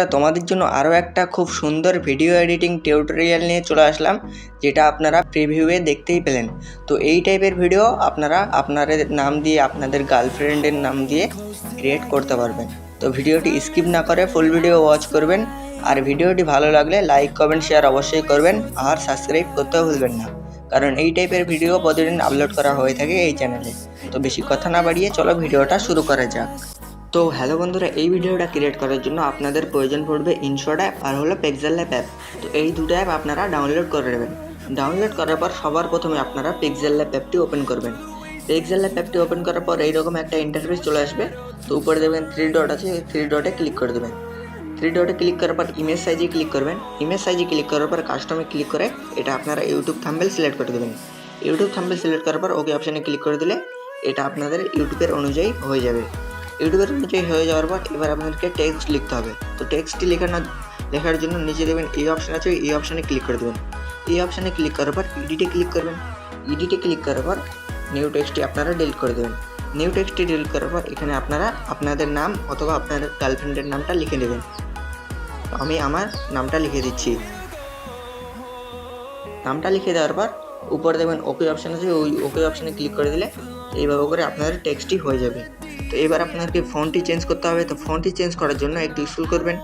বন্ধুরা, তোমাদের জন্য আরও একটা খুব সুন্দর ভিডিও এডিটিং টিউটোরিয়াল নিয়ে চলে আসলাম, যেটা আপনারা প্রিভিউয়ে দেখতেই পেলেন। তো এই টাইপের ভিডিও আপনারা আপনাদের নাম দিয়ে, আপনাদের গার্লফ্রেন্ডের নাম দিয়ে ক্রিয়েট করতে পারবেন। তো ভিডিওটি স্কিপ না করে ফুল ভিডিও ওয়াচ করবেন। আর ভিডিওটি ভালো লাগলে লাইক, কমেন্ট, শেয়ার অবশ্যই করবেন। আর সাবস্ক্রাইব করতেও ভুলবেন না, কারণ এই টাইপের ভিডিও প্রতিদিন আপলোড করা হয়ে থাকে এই চ্যানেলে। তো বেশি কথা না বাড়িয়ে চলো ভিডিওটা শুরু করা যাক। তো হ্যালো বন্ধুরা, এই ভিডিওটা ক্রিয়েট করার জন্য আপনাদের প্রয়োজন পড়বে ইনশট অ্যাপ আর হলো পিক্সেল ল্যাব অ্যাপ। তো এই দুটো অ্যাপ আপনারা ডাউনলোড করে নেবেন। ডাউনলোড করার পর সবার প্রথমে আপনারা পিক্সেল ল্যাব অ্যাপটি ওপেন করবেন। পিক্সেল ল্যাব অ্যাপটি ওপেন করার পর এইরকম একটা ইন্টারফেস চলে আসবে। তো উপরে দেখবেন 3 ডট আছে, 3 ডটে ক্লিক করে দেবেন। 3 ডটে ক্লিক করার পর ইমেজ সাইজে ক্লিক করবেন। ইমেজ সাইজে ক্লিক করার পর কাস্টমে ক্লিক করে এটা আপনারা ইউটিউব থাম্বনেল সিলেক্ট করে দেবেন। ইউটিউব থাম্বনেল সিলেক্ট করার পর ওকে অপশানে ক্লিক করে দিলে এটা আপনাদের ইউটিউবের অনুযায়ী হয়ে যাবে। ইউটিউবের অনুযায়ী হয়ে যাওয়ার পর এবার আপনাদেরকে টেক্সট লিখতে হবে। তো টেক্সটটি লেখার জন্য নিচে দেবেন এই অপশান আছে, এই অপশানে ক্লিক করে দেবেন। এই অপশানে ক্লিক করার পর এডিটে ক্লিক করবেন। এডিটে ক্লিক করার পর নিউ টেক্সটটি আপনারা ডিলিট করে দেবেন। নিউ টেক্সটটি ডিলিট করার পর এখানে আপনারা আপনাদের নাম অথবা আপনাদের গার্লফ্রেন্ডের নামটা লিখে নেবেন। আমি আমার নামটা লিখে দিচ্ছি। নামটা লিখে দেওয়ার পর উপরে দেখবেন ওকে অপশান আছে, ওই ওকে অপশানে ক্লিক করে দিলে এইভাবে করে আপনাদের টেক্সটটি হয়ে যাবে। তো এবার আপনাদেরকে ফন্টটি চেঞ্জ করতে হবে। তো ফন্টটি চেঞ্জ করার জন্য একটু স্ক্রল করবেন।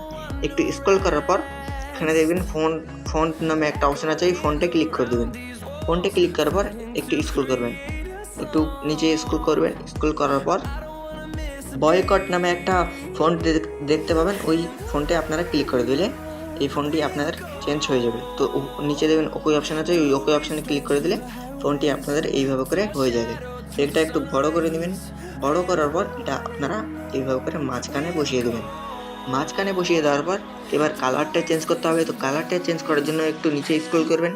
একটু স্ক্রল করার পর এখানে দেখবেন ফন্ট নামে একটা অপশান আছে, এই ফন্টে ক্লিক করে দেবেন। ফন্টে ক্লিক করার পর একটু স্ক্রল করবেন, একটু নিচে স্ক্রল করবেন। স্ক্রল করার পর বয়কট নামে একটা ফন্ট দেখতে পাবেন, ওই ফন্টে আপনারা ক্লিক করে দিলে এই ফন্টটি আপনাদের চেঞ্জ হয়ে যাবে। তো নিচে দেখবেন ওকে অপশান আছে, ওই ওকে অপশানে ক্লিক করে দিলে ফন্টটি আপনাদের এইভাবে করে হয়ে যাবে। এটা একটু বড় করে দেবেন। বড় করার পর এটা আপনারা এইভাবে করে মাঝখানে বসিয়ে দেবেন। মাঝখানে বসিয়ে দেওয়ার পর এবার কালারটা চেঞ্জ করতে হবে। তো কালারটা চেঞ্জ করার জন্য একটু নিচে স্ক্রল করবেন।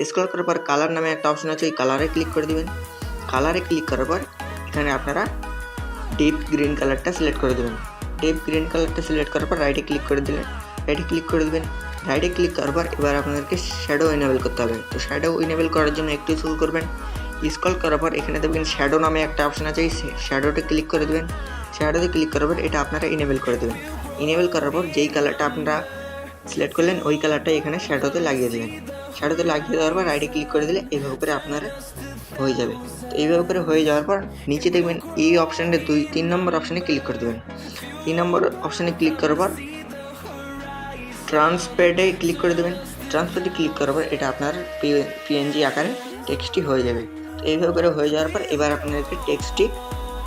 স্ক্রল করার পর কালার নামে একটা অপশান আছে, ওই কালারে ক্লিক করে দেবেন। কালারে ক্লিক করার পর এখানে আপনারা ডিপ গ্রিন কালারটা সিলেক্ট করে দেবেন। ডিপ গ্রিন কালারটা সিলেক্ট করার পর রাইটে ক্লিক করে দিলেন। রাইটে ক্লিক করে দেবেন। রাইটে ক্লিক করার পর এবার আপনাদেরকে শ্যাডো ইনেবল করতে হবে। তো শ্যাডো ইনেবল করার জন্য একটু স্ক্রল করবেন। স্ক্রল করার পর এখানে দেখবেন শ্যাডো নামে একটা অপশান আছে, এই শ্যাডোতে ক্লিক করে দেবেন। শ্যাডোতে ক্লিক করার পর এটা আপনারা ইনেবল করে দেবেন। ইনেবল করার পর যেই কালারটা আপনারা সিলেক্ট করলেন ওই কালারটা এখানে শ্যাডোতে লাগিয়ে দেবেন। শ্যাডোতে লাগিয়ে দেওয়ার পর রাইটে ক্লিক করে দিলে এইভাবে করে আপনারা হয়ে যাবে। তো এইভাবে করে হয়ে যাওয়ার পর নিচে দেখবেন এই অপশানটা 3 নম্বর অপশানে ক্লিক করে দেবেন। 3 নম্বর অপশানে ক্লিক করার পর ট্রান্সপেডে ক্লিক করে দেবেন। ট্রান্সপেডে ক্লিক করার পর এটা আপনার পিএনজি আকারে টেক্সটটি হয়ে যাবে। তো এইভাবে করে হয়ে যাওয়ার পর এবার আপনাদেরকে টেক্সটটি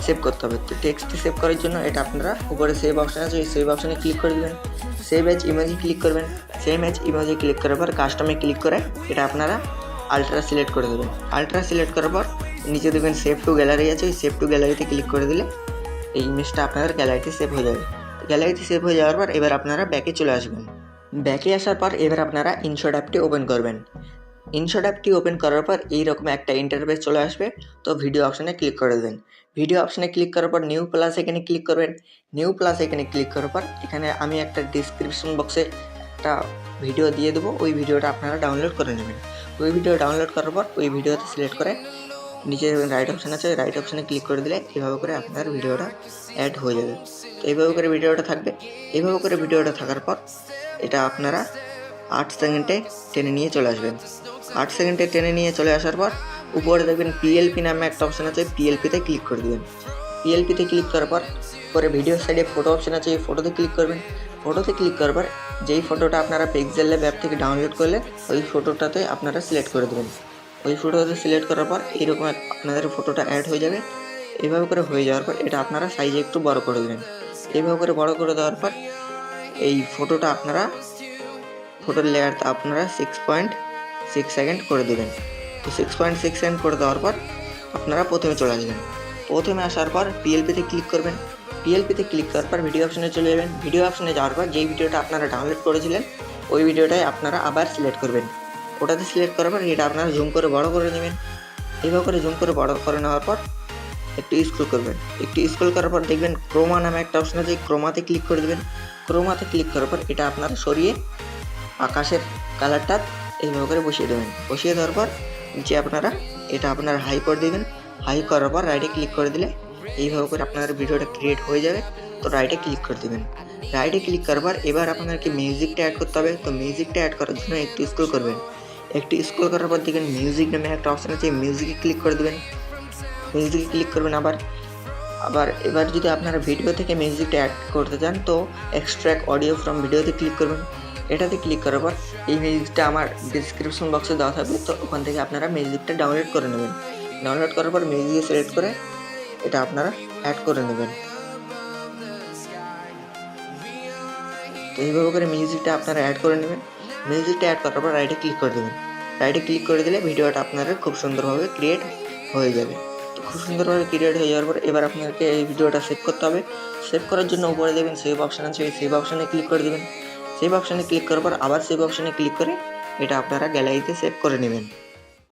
সেভ করতে হবে। তো টেক্সটটি সেভ করার জন্য এটা আপনারা উপরে সেভ অপশান আছে, ওই সেভ অপশানে ক্লিক করে দেবেন। সেভ এজ ইমেজে ক্লিক করবেন। সেভ এজ ইমেজে ক্লিক করার পর কাস্টমে ক্লিক করে এটা আপনারা আলট্রা সিলেক্ট করে দেবেন। আলট্রা সিলেক্ট করার পর নিচে দেখবেন সেভ টু গ্যালারি আছে, ওই সেভ টু গ্যালারিতে ক্লিক করে দিলে এই ইমেজটা আপনাদের গ্যালারিতে সেভ হয়ে যাবে। গ্যালারিতে সেভ হয়ে যাওয়ার পর এবার আপনারা ব্যাকে চলে আসবেন। ব্যাকে আসার পর এবার আপনারা ইনশট অ্যাপটি ওপেন করবেন। ইনশট অ্যাপটি ওপেন করার পর এইরকম একটা ইন্টারফেস চলে আসবে। তো ভিডিও অপশানে ক্লিক করে দেবেন। ভিডিও অপশানে ক্লিক করার পর নিউ প্লাস এখানে ক্লিক করবেন। নিউ প্লাস এখানে ক্লিক করার পর এখানে আমি একটা ডিসক্রিপশন বক্সে একটা ভিডিও দিয়ে দেবো, ওই ভিডিওটা আপনারা ডাউনলোড করে নেবেন। ওই ভিডিও ডাউনলোড করার পর ওই ভিডিওতে সিলেক্ট করে নিচে রাইট অপশান আছে, রাইট অপশানে ক্লিক করে দিলে এইভাবে করে আপনার ভিডিওটা অ্যাড হয়ে যাবে। তো এইভাবে করে ভিডিওটা থাকবে। এইভাবে করে ভিডিওটা থাকার পর এটা আপনারা 8 সেকেন্ডে টেনে নিয়ে চলে আসবেন। 8 সেকেন্ডে টেনে নিয়ে চলে আসার পর উপরে দেখবেন পিএলপি নামে একটা অপশান আছে, পিএলপিতে ক্লিক করে দেবেন। পিএলপিতে ক্লিক করার পর পরে ভিডিও সাইডে ফটো অপশান আছে, এই ফটোতে ক্লিক করবেন। ফটোতে ক্লিক করার পর যেই ফটোটা আপনারা পিক্সেল ল্যাব অ্যাপ থেকে ডাউনলোড করলেন ওই ফটোটাতে আপনারা সিলেক্ট করে দেবেন। ওই ফটোতে সিলেক্ট করার পর এইরকম আপনাদের ফটোটা অ্যাড হয়ে যাবে। এইভাবে করে হয়ে যাওয়ার পর এটা আপনারা সাইজে একটু বড় করে দেবেন। এইভাবে করে বড় করে দেওয়ার পর এই ফটোটা আপনারা ফটোর লেয়ারটা আপনারা 6.6 সেকেন্ড করে দেবেন। তো 6.6 সেকেন্ড করে দেওয়ার পর আপনারা প্রথমে চলে আসবেন। প্রথমে আসার পর পিএলপিতে ক্লিক করবেন। পিএলপিতে ক্লিক করার পর ভিডিও অপশানে চলে যাবেন। ভিডিও অপশানে যাওয়ার পর যেই ভিডিওটা আপনারা ডাউনলোড করেছিলেন ওই ভিডিওটাই আপনারা আবার সিলেক্ট করবেন। ওটাতে সিলেক্ট করার পর এটা আপনারা জুম করে বড় করে নেবেন। এইভাবে করে জুম করে বড় করে নেওয়ার পর একটু স্ক্রল করবেন। একটু স্ক্রল করার পর দেখবেন ক্রোমা নামে একটা অপশান আছে, ক্রোমাতে ক্লিক করে দেবেন। ক্রোমাতে ক্লিক করার পর এটা আপনারা সরিয়ে আকাশের কালারটা এইভাবে করে বসিয়ে দেবেন। বসিয়ে দেওয়ার পর নিচে আপনারা এটা আপনারা হাই করে দেবেন। হাই করার পর রাইটে ক্লিক করে দিলে এইভাবে করে আপনার ভিডিওটা ক্রিয়েট হয়ে যাবে। তো রাইটে ক্লিক করে দেবেন। রাইটে ক্লিক করবার এবার আপনাকে মিউজিকটা অ্যাড করতে হবে। তো মিউজিকটা অ্যাড করার জন্য একটু স্ক্রল করবেন। একটু স্ক্রল করার পর দেখবেন মিউজিক নামে একটা অপশান আছে, মিউজিকে ক্লিক করে দেবেন। মিউজিকে ক্লিক করবেন আবার এবার যদি আপনারা ভিডিও থেকে মিউজিকটা অ্যাড করতে চান তো এক্সট্র্যাক্ট অডিও ফ্রম ভিডিওতে ক্লিক করবেন। এটাতে ক্লিক করার পর এই মিউজিকটা আমার ডিসক্রিপশন বক্সে দেওয়া থাকবে, তো ওখান থেকে আপনারা মিউজিকটা ডাউনলোড করে নেবেন। ডাউনলোড করার পর মিউজিক সিলেক্ট করে এটা আপনারা অ্যাড করে নেবেন। তো এইভাবে করে মিউজিকটা আপনারা অ্যাড করে নেবেন। মিউজিকটা অ্যাড করার পর রাইটে ক্লিক করে দেবেন। রাইটে ক্লিক করে দিলে ভিডিওটা আপনাদের খুব সুন্দরভাবে ক্রিয়েট হয়ে যাবে। তো খুব সুন্দরভাবে ক্রিয়েট হয়ে যাওয়ার পর এবার আপনাকে এই ভিডিওটা সেভ করতে হবে। সেভ করার জন্য উপরে দেবেন সেভ অপশান আছে, সেভ অপশানে ক্লিক করে দেবেন। সেভ অপশানে ক্লিক করার পর আবার সেভ অপশানে ক্লিক করে এটা আপনারা গ্যালারিতে সেভ করে নেবেন।